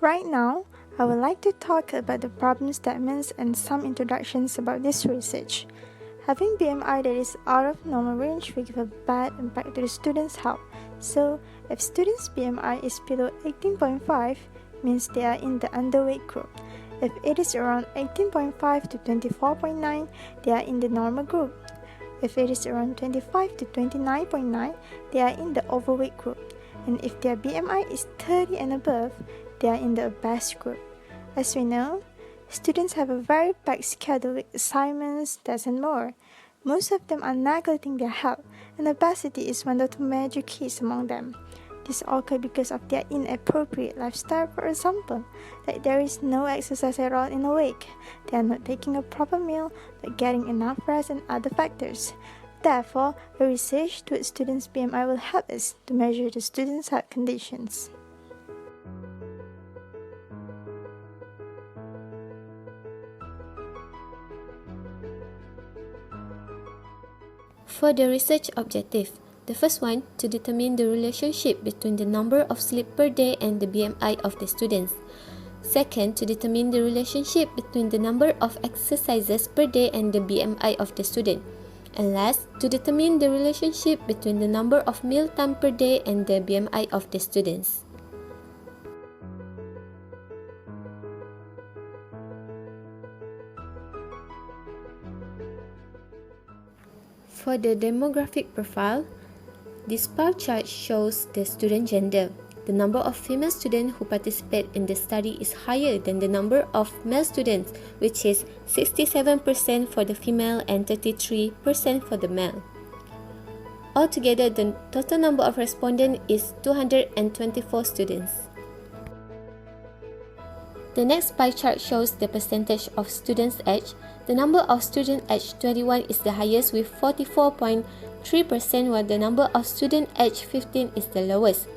Right now, I would like to talk about the problem statements and some introductions about this research. Having BMI that is out of normal range will give a bad impact to the student's health. So, if students' BMI is below 18.5, means they are in the underweight group. If it is around 18.5 to 24.9, they are in the normal group. If it is around 25 to 29.9, they are in the overweight group. And if their BMI is 30 and above, they are in the obese group. As we know, students have a very packed schedule with assignments, tests, and more. Most of them are neglecting their health, and obesity is one of the major keys among them. This occurs because of their inappropriate lifestyle, for example, like there is no exercise at all in a week, they are not taking a proper meal, not getting enough rest, and other factors. Therefore, the research towards students' BMI will help us to measure the students' health conditions. For the research objective, the first one, to determine the relationship between the number of sleep per day and the BMI of the students. Second, to determine the relationship between the number of exercises per day and the BMI of the student. And last, to determine the relationship between the number of meal time per day and the BMI of the students. For the demographic profile, this pie chart shows the student gender. The number of female students who participate in the study is higher than the number of male students, which is 67% for the female and 33% for the male. Altogether, the total number of respondents is 224 students. The next pie chart shows the percentage of students' age. The number of students aged 21 is the highest with 44.3%, while the number of students aged 15 is the lowest.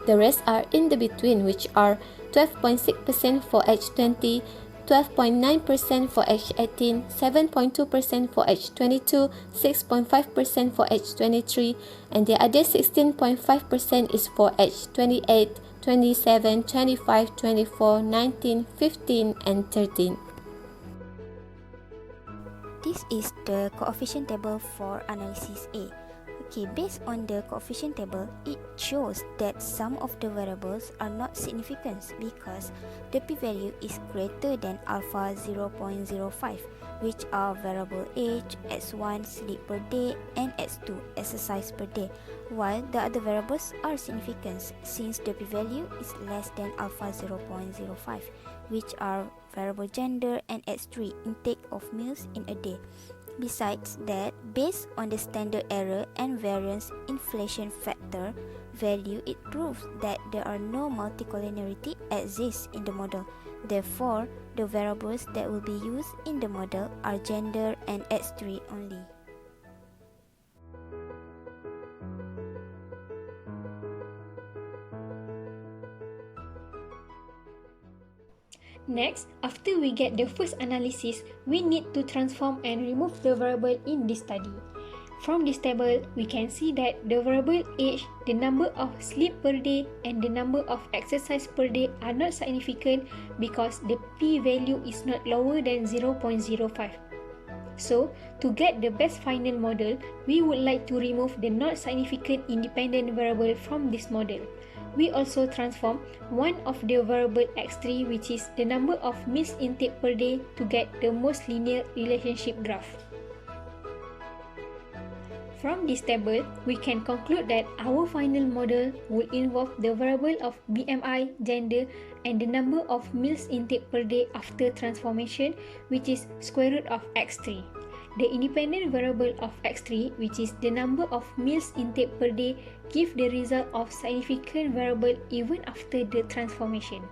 The rest are in the between, which are 12.6% for age 20, 12.9% for age 18, 7.2% for age 22, 6.5% for age 23, and the other 16.5% is for age 28, 27, 25, 24, 19, 15, and 13. This is the coefficient table for analysis A. Okay, based on the coefficient table, it shows that some of the variables are not significant because the p-value is greater than alpha 0.05, which are variable age, x1 sleep per day, and x2 exercise per day, while the other variables are significant since the p-value is less than alpha 0.05, which are variable gender and x3 intake of meals in a day. Besides that, based on the standard error and variance inflation factor value, it proves that there are no multicollinearity exists in the model. Therefore, the variables that will be used in the model are gender and x3 only. Next, after we get the first analysis, we need to transform and remove the variable in this study. From this table, we can see that the variable age, the number of sleep per day, and the number of exercise per day are not significant because the p-value is not lower than 0.05. So, to get the best final model, we would like to remove the not significant independent variable from this model. We also transform one of the variable x3, which is the number of meals intake per day, to get the most linear relationship graph. From this table, we can conclude that our final model will involve the variable of BMI, gender, and the number of meals intake per day after transformation, which is square root of x3. The independent variable of x3, which is the number of meals intake per day, give the result of significant variable even after the transformation.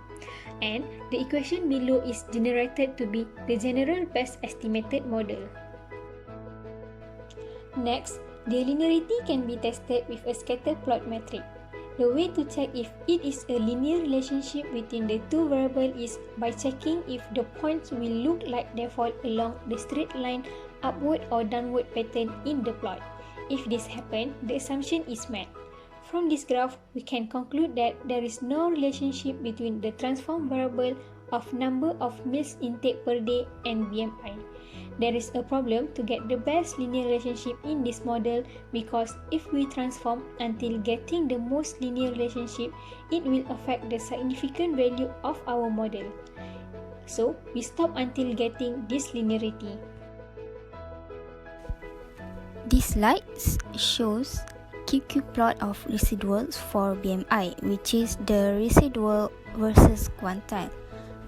And the equation below is generated to be the general best estimated model. Next, the linearity can be tested with a scatter plot metric. The way to check if it is a linear relationship between the two variables is by checking if the points will look like they fall along the straight line upward or downward pattern in the plot. If this happens, the assumption is met. From this graph, we can conclude that there is no relationship between the transform variable of number of meals intake per day and BMI. There is a problem to get the best linear relationship in this model because if we transform until getting the most linear relationship, it will affect the significant value of our model. So, we stop until getting this linearity. This slide shows QQ plot of residuals for BMI, which is the residual versus quantile.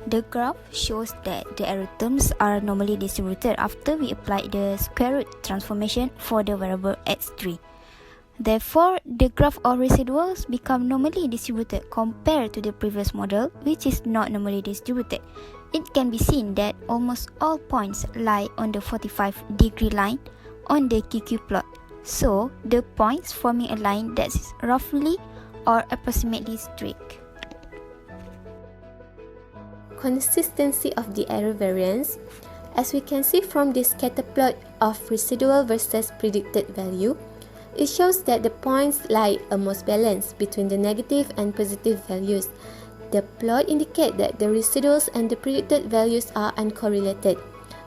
The graph shows that the error terms are normally distributed after we apply the square root transformation for the variable x3. Therefore, the graph of residuals become normally distributed compared to the previous model, which is not normally distributed. It can be seen that almost all points lie on the 45-degree line on the QQ plot. So, the points forming a line that is roughly or approximately straight. Consistency of the error variance. As we can see from this scatter plot of residual versus predicted value, it shows that the points lie almost balanced between the negative and positive values. The plot indicates that the residuals and the predicted values are uncorrelated.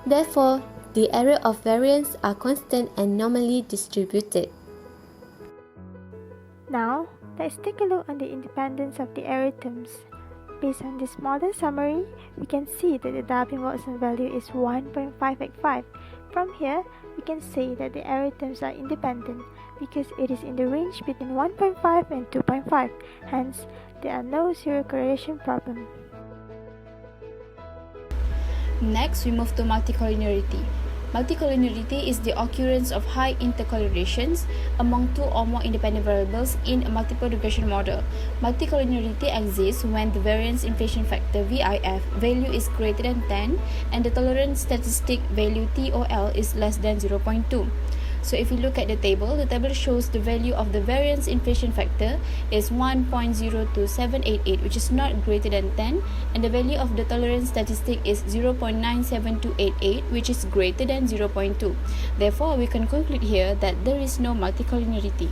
Therefore, the error of variance are constant and normally distributed. Now, let's take a look on the independence of the error terms. Based on this model summary, we can see that the Darby-Watson value is 1.585. From here, we can say that the error terms are independent because it is in the range between 1.5 and 2.5. Hence, there are no zero correlation problem. Next, we move to multicollinearity. Multicollinearity is the occurrence of high intercorrelations among two or more independent variables in a multiple regression model. Multicollinearity exists when the variance inflation factor VIF value is greater than 10 and the tolerance statistic value TOL is less than 0.2. So if you look at the table shows the value of the variance inflation factor is 1.02788, which is not greater than 10, and the value of the tolerance statistic is 0.97288, which is greater than 0.2. Therefore, we can conclude here that there is no multicollinearity.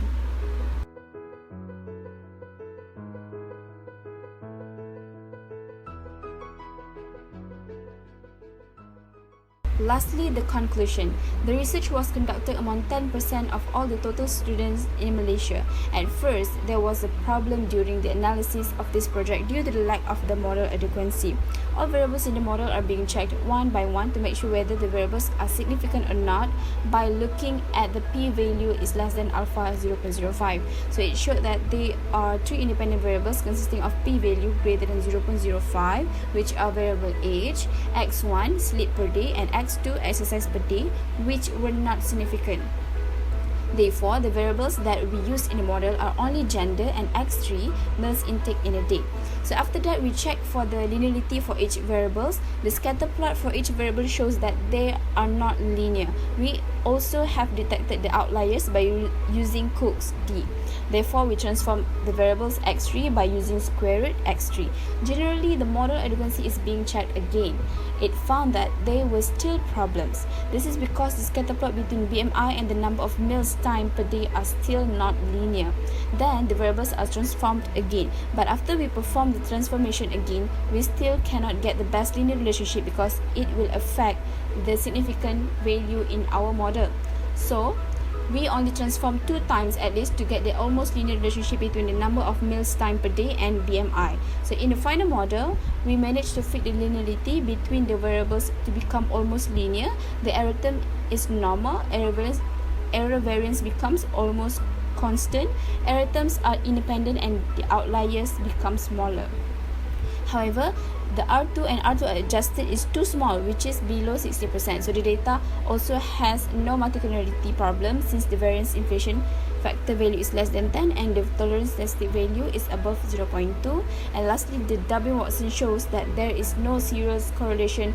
Lastly, the conclusion. The research was conducted among 10% of all the total students in Malaysia. At first, there was a problem during the analysis of this project due to the lack of the model adequacy. All variables in the model are being checked one by one to make sure whether the variables are significant or not by looking at the p-value is less than alpha 0.05. So it showed that there are three independent variables consisting of p-value greater than 0.05, which are variable age, x1 sleep per day, and x2 exercise per day, which were not significant. Therefore, the variables that we use in the model are only gender and x3 meals intake in a day. So after that, we check for the linearity for each variables. The scatter plot for each variable shows that they are not linear. We also have detected the outliers by using Cook's D. Therefore, we transform the variables x3 by using square root x3. Generally, the model adequacy is being checked again. It found that there were still problems. This is because the scatter plot between BMI and the number of meals time per day are still not linear. Then the variables are transformed again. But after we perform the transformation again, we still cannot get the best linear relationship because it will affect the significant value in our model. So, we only transform 2 times at least to get the almost linear relationship between the number of meals time per day and BMI. So in the final model, we managed to fit the linearity between the variables to become almost linear. The error term is normal, error variance becomes almost constant, error terms are independent, and the outliers become smaller. However, the R2 and R2 adjusted is too small, which is below 60%. So the data also has no multicollinearity problem since the variance inflation factor value is less than 10 and the tolerance statistic value is above 0.2. And lastly, the W-Watson shows that there is no serious correlation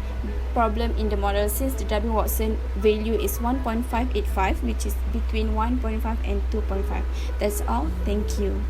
problem in the model since the W-Watson value is 1.585, which is between 1.5 and 2.5. That's all. Thank you.